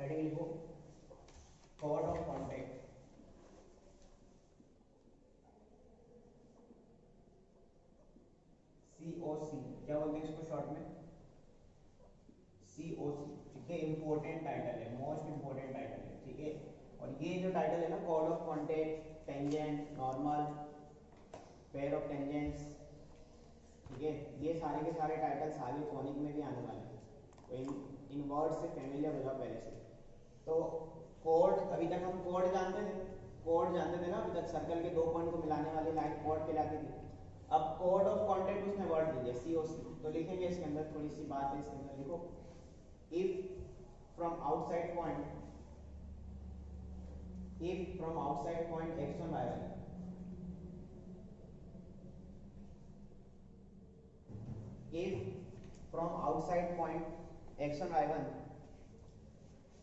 Heading लिखो cord of contact, COC, क्या बोलते हैं इसको शॉर्ट में, COC, ठीक है। इंपॉर्टेंट टाइटल है, मोस्ट इंपॉर्टेंट टाइटल है, ठीक है। और ये जो टाइटल है ना, chord of contact, tangent, normal, pair of tangents, ठीक है, ये सारे के सारे टाइटल्स आगे फोनिक में भी आने वाले हैं, तो इन वर्ड से फेमिलियर हो जाओ पहले से। तो कोड, अभी तक हम कोड जानते थे, कोड जानते थे ना, अभी तक सर्कल के दो पॉइंट को मिलाने वाली लाइन कोड कहलाती थी। अब कोड ऑफ कॉन्टेक्ट उसने वर्ड दे दिया COC, तो लिखेंगे इसके अंदर थोड़ी सी बात है, इसके अंदर लिखो if from outside point, if from outside point x1 y1, if from outside point x1 y1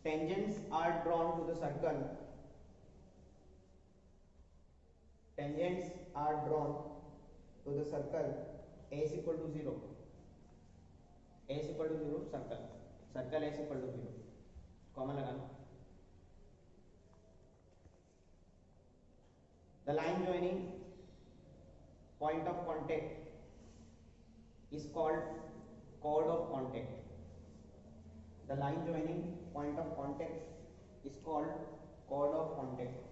tangents are drawn to the circle, tangents are drawn to the circle a is equal to 0, a is equal to 0, circle, circle a is equal to 0, common लगाना। The line joining point of contact is called chord of contact. The line joining point of contact is called chord of contact.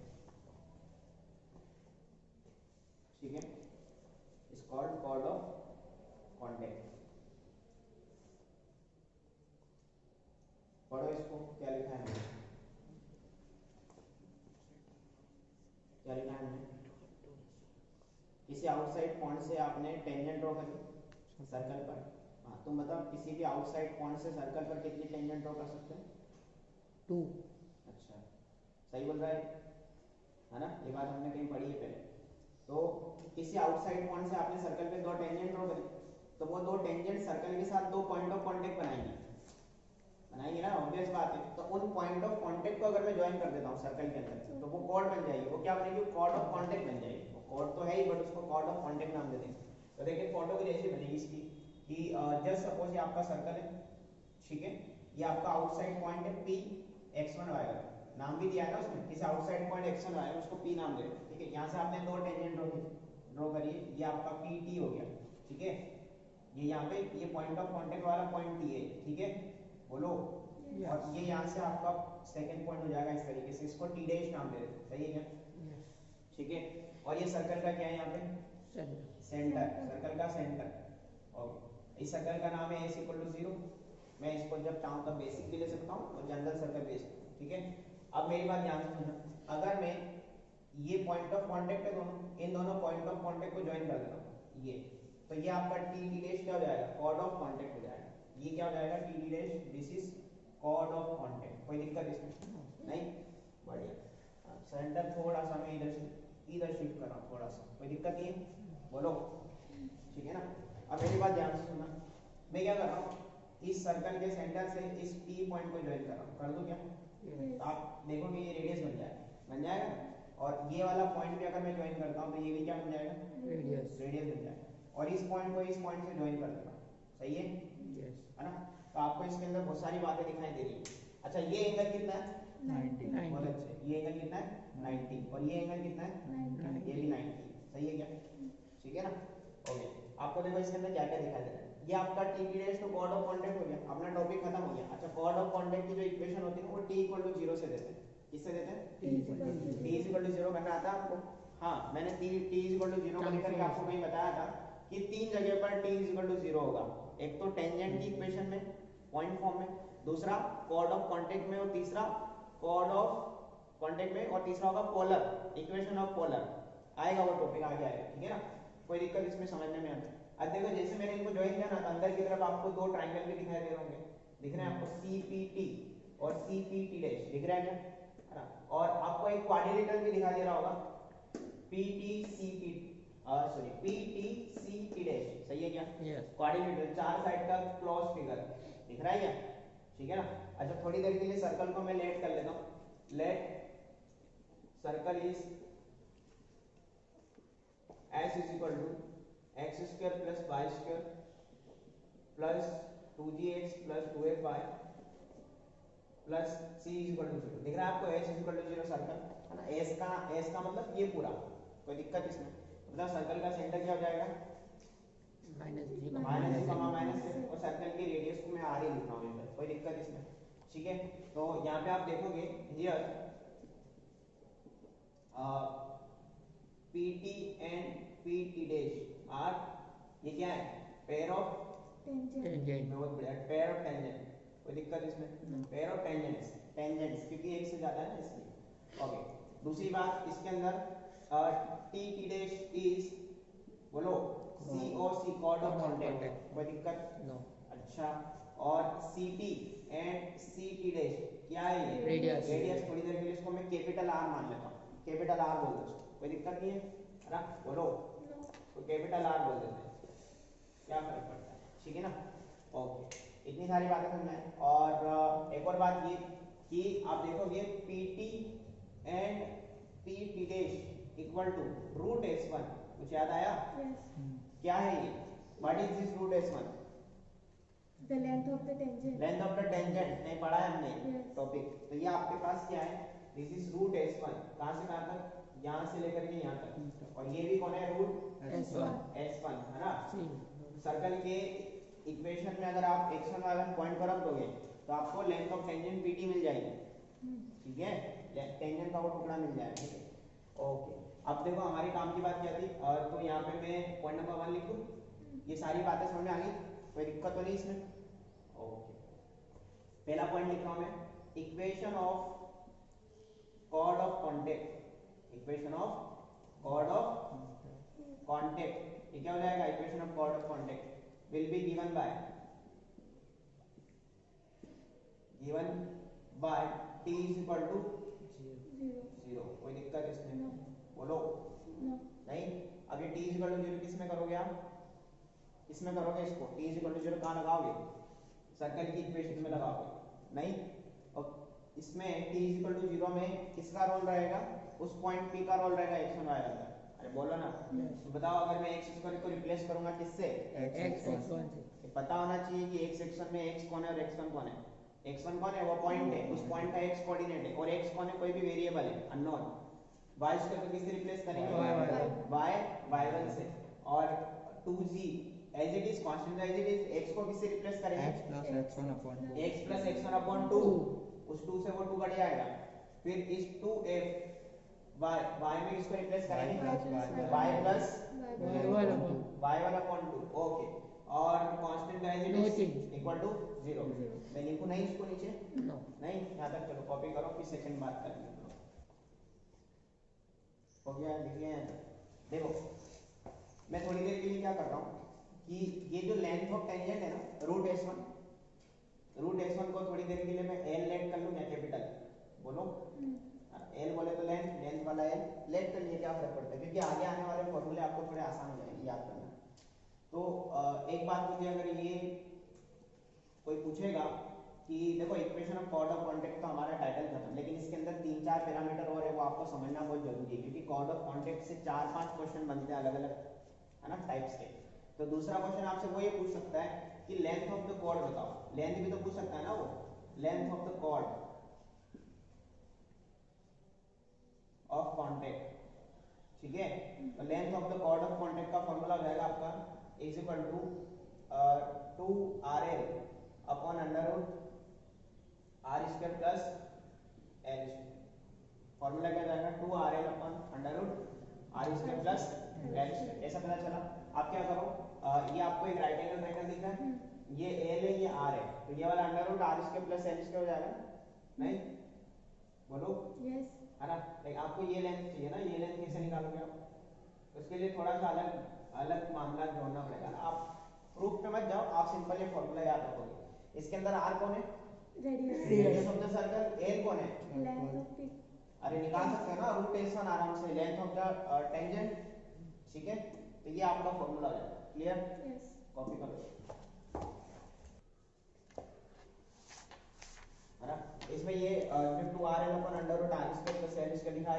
ठीक है, is called chord of contact. पढ़ो इसको, क्या लिखा है, क्या लिखा है हमने, किसी आउटसाइड पॉइंट से आपने टेंजेंट ड्रॉ करी सर्कल पर। हाँ, तुम बताओ किसी भी आउटसाइड पॉइंट से सर्कल पर कितनी टेंजेंट ड्रॉ कर सकते हैं, 2। अच्छा, सही बोल रहा है ना, ये बात हमने कहीं पढ़ी है पहले। तो किसी आउटसाइड पॉइंट से आपने सर्कल पे दो टेंजेंट ड्रॉ करी, तो वो दो टेंजेंट सर्कल के साथ दो पॉइंट ऑफ कांटेक्ट बनाएंगे, बनाएंगे ना, ऑब्वियस बात है। तो उन पॉइंट ऑफ कांटेक्ट को अगर मैं ज्वाइन कर देता हूँ सर्कल के अंदर, तो वो कॉर्ड बन जाएगी, वो क्या बनेगी, कॉर्ड ऑफ कांटेक्ट बन जाएगी। वो कॉर्ड तो है ही, बट उसको कॉर्ड ऑफ कांटेक्ट नाम दे देंगे। तो देखिए फोटो की जैसी बनेगी इसकी, कि जस्ट सपोज ये आपका सर्कल है, ठीक है, ये आपका आउटसाइड पॉइंट है P x1 y1, नाम भी दिया है ना उसमें, किसी आउटसाइड पॉइंट x1 y1 उसको P नाम दे रहे हैं, ठीक है। यहाँ से आपने दो टेंजेंट ड्रॉ करिए, ये आपका PT हो गया, ठीक है, ये यहाँ पे ये पॉइंट ऑफ कांटेक्ट वाला पॉइंट T है, ठीक है, बोलो। yes. और ये यहाँ से आपका सेकंड पॉइंट हो जाएगा इस तरीके से, इसको T डैश नाम दे देते, सही है क्या, yes. ठीक है। और ये सर्कल का क्या है यहाँ पे, सेंटर, सर्कल का सेंटर, ओके। इस सर्कल का नाम है S इक्वल टू 0, मैं इसको जब चाहूँ तब बेसिक भी ले सकता हूँ और जनरल सर्कल भी ले सकता हूँ, ठीक है। अब मेरी बात ध्यान से सुनना, अगर मैं ये पॉइंट ऑफ कांटेक्ट है दोनों, इन दोनों पॉइंट ऑफ कांटेक्ट को ज्वाइन कर देता हूँ ये, तो ये आपका T डैश क्या हो जाएगा, कॉर्ड ऑफ कांटेक्ट हो जाएगा। ये क्या हो जाएगा, T dash, this is chord of contact. कोई दिक्कत इसमें नहीं, बढ़िया। सेंटर थोड़ा सा मैं इधर शिफ्ट कर रहा हूँ थोड़ा सा, कोई दिक्कत नहीं है, बोलो, ठीक है ना। अब मेरी बात ध्यान से सुनना, मैं क्या कर रहा हूँ, इस सर्कल के सेंटर से इस P पॉइंट को ज्वाइन कर रहा हूँ, कर दूं क्या, तो आप देखोगे ये रेडियस बन जाएगा, और ये वाला पॉइंट भी अगर मैं ज्वाइन करता हूँ तो ये भी क्या बन जाएगा, रेडियस बन जाएगा। और इस पॉइंट को इस पॉइंट से ज्वाइन कर देता हूँ, सही है, है ना। तो आपको इसके अंदर बहुत सारी बातें दिखाई दे रही है। अच्छा, ये एंगल कितना है, 90, बहुत अच्छे, ये एंगल कितना है, 90, और ये एंगल कितना है, 90, ये भी 90, सही है क्या, ठीक है ना, ओके। आपको देखो इसके अंदर क्या क्या दिखाई दे रहा है, ये आपका T डैश तो कॉर्ड ऑफ कांटेक्ट हो गया, अपना टॉपिक खत्म हो गया। अच्छा, कॉर्ड ऑफ कांटेक्ट की जो इक्वेशन होती है ना, वो T इक्वल टू 0 से देते हैं, किससे देते हैं, T इक्वल टू 0 करना आता है आपको, हाँ, मैंने T इक्वल टू 0 को लेकर के आपको कहीं बताया था कि तीन जगह पर T इक्वल टू 0 होगा, एक तो टेंजेंट की इक्वेशन में पॉइंट फॉर्म में, दूसरा कॉर्ड ऑफ कांटेक्ट में, और तीसरा कॉर्ड ऑफ कांटेक्ट में, और तीसरा होगा पोलर, इक्वेशन ऑफ पोलर, आएगा वो टॉपिक आगे आएगा, ठीक है ना, कोई दिक्कत इसमें समझने में आता है। अब देखो जैसे मैंने इनको ज्वाइन किया ना, तो अंदर की तरफ आपको दो ट्रायंगल भी दिखाई दे रहे होंगे, दिख रहे हैं आपको, CPT और CPT डैश दिख रहा है क्या, है ना। और आपको एक क्वाड्रिलेटरल भी दिखाई दे रहा होगा, PTCP, सॉरी PTCT डैश, सही है क्या, क्वाड्रिलेटरल, चार साइड का क्लोज फिगर दिख रहा है क्या, ठीक है ना। अच्छा, थोड़ी देर के लिए सर्कल को मैं लेट कर लेता हूँ, let circle is S is equal to x square plus y square plus 2gx plus 2fy plus C is equal to 0। दिख रहा है आपको H is equal to 0 circle है ना। एस का मतलब ये पूरा, कोई दिक्कत इसमें, मतलब सर्कल का सेंटर क्या हो जाएगा माइनस जी माइनस से, और सर्कल की रेडियस को मैं आर ही लिख रहा हूं इधर, कोई दिक्कत इसमें, ठीक है। तो यहाँ पे आप देखोगे here PT and PT dash R, ये क्या है, पेयर ऑफ टेंजेंट, बहुत बढ़िया, पेयर ऑफ टेंजेंट, कोई दिक्कत इसमें, पेयर ऑफ टेंजेंट्स, टेंजेंट्स क्योंकि एक से ज्यादा है ना इसलिए। ओके, दूसरी बात इसके अंदर TT डैश इज, बोलो COC कॉर्ड ऑफ कांटेक्ट, कोई दिक्कत नो। अच्छा, और CT एंड CT डैश क्या है ये, रेडियस, रेडियस। थोड़ी देर के लिए इसको मैं कैपिटल R मान लेता हूं, कैपिटल R बोल दो, कोई दिक्कत नहीं है ना, बोलो तो कैपिटल R बोल देते हैं, क्या फर्क पड़ता है, ठीक है ना। ओके, इतनी सारी बातें समझ में। और एक और बात ये कि आप देखोगे PT and PT dash equal to root S1, कुछ याद आया? क्या है ये, what is this root S1? The length of the tangent. Length of the tangent, नहीं पढ़ा है हमने टॉपिक। तो ये आपके पास क्या है, दिस इज रूट S1, कहां से कहां तक, यहां से लेकर के यहां तक, और ये भी कौन है, रूट S1 है ना। सर्कल के इक्वेशन में अगर आप x1 y1 पॉइंट पर रख दोगे तो आपको लेंथ ऑफ टेंजेंट PT मिल जाएगी, ठीक है, टेंजेंट का वो टुकड़ा मिल जाएगा, ठीक है। ओके, अब देखो हमारी काम की बात क्या थी, तो यहाँ पे मैं पॉइंट नंबर 1 लिख दूं, ये सारी बातें समझ में आ गई, कोई दिक्कत तो नहीं इसमें। ओके, पहला पॉइंट लिख रहा हूं मैं, equation of chord of contact, equation of chord of contact, ये क्या हो जाएगा, equation of chord of contact will be given by t is equal to 0, कोई दिक्कत इसमें, बोलो नहीं। अब ये t is equal to 0 किस में करोगे आप, किसमें करोगे इसको, t is equal to 0 कहां लगाओगे, सर्कल की इक्वेशन में लगाओगे नहीं। और इसमें t is equal to 0 में किसका रोल रहेगा, उस पॉइंट P का रोल रहेगा x1 y1 का, अरे बोलो ना। तो बताओ अगर मैं x1 को रिप्लेस करूंगा किससे, x1 से, पता होना चाहिए कि x1 में x कौन है और x1 कौन है। x1 कौन है, वो पॉइंट है, उस पॉइंट का x कोऑर्डिनेट है, और x कौन है, कोई भी वेरिएबल है अननोन। y स्क्वायर को किससे रिप्लेस करेंगे, y1 से, और 2g as it is constant as it is, x को किससे रिप्लेस करेंगे, x प्लस x1 अपॉन 2, उस 2 से वो 2 कट जाएगा, फिर इस 2f y में इसको रिप्लेस करेंगे, y plus y1 upon 2, okay, और constant as it is equal to 0। मैं लिखूं नहीं इसको नीचे, नहीं, यहां तक चलो कॉपी करो, फिर सेकंड बात करेंगे। हो गया, लिख लिया यहाँ तक। देखो मैं थोड़ी देर के लिए क्या कर रहा हूँ कि ये जो लेंथ ऑफ टेंजेंट है ना, रूट S1 को थोड़ी देर के लिए मैं L लेट कर लूं क्या, कैपिटल, बोलो L बोले तो लेंथ वाला L लेट कर लिए, क्या फर्क पड़ता है, क्योंकि आगे आने वाले फॉर्मूले आपको थोड़े आसान हो जाएंगे याद करना। तो एक बात मुझे अगर ये कोई पूछेगा कि देखो equation of chord of contact तो हमारा टाइटल खत्म, लेकिन इसके अंदर 3-4 पैरामीटर और है, वो आपको समझना बहुत जरूरी है, क्योंकि कॉर्ड ऑफ कांटेक्ट से 4-5 क्वेश्चन बनते हैं अलग अलग, है ना, टाइप्स के। तो दूसरा क्वेश्चन आपसे वो ये पूछ सकता है कि लेंथ ऑफ द कॉर्ड बताओ, लेंथ भी तो पूछ सकता है ना वो, length of the chord of contact, ठीक है। तो length of the chord of contact का फार्मूला हो जाएगा आपका is equal to 2RL upon under root R square plus L square, formula क्या जाएगा 2RL upon under root R square plus L square, ऐसा पता चला। आप क्या करो, ये आपको एक राइट एंगल ट्रायंगल दिख रहा है, ये L है, ये R है, तो ये वाला under root R square plus L square हो जाएगा, नहीं, बोलो यस, है ना। आपको ये लेंथ चाहिए ना, ये लेंथ कैसे निकालोगे आप, उसके लिए थोड़ा सा अलग मामला जोड़ना पड़ेगा ना। आप प्रूफ पे मत जाओ, आप सिंपल ये फार्मूला याद रखोगे। इसके अंदर R कौन है, radius of the circle, L कौन है, लेंथ ऑफ द, अरे निकाल सकते हो ना रूट S1 आराम से, लेंथ ऑफ द टेंजेंट, ठीक है। तो ये आपका फार्मूला हो जाएगा, क्लियर, यस, कॉपी करो, है ना। इसमें ये 2RL upon under root R square plus L square लिखा है।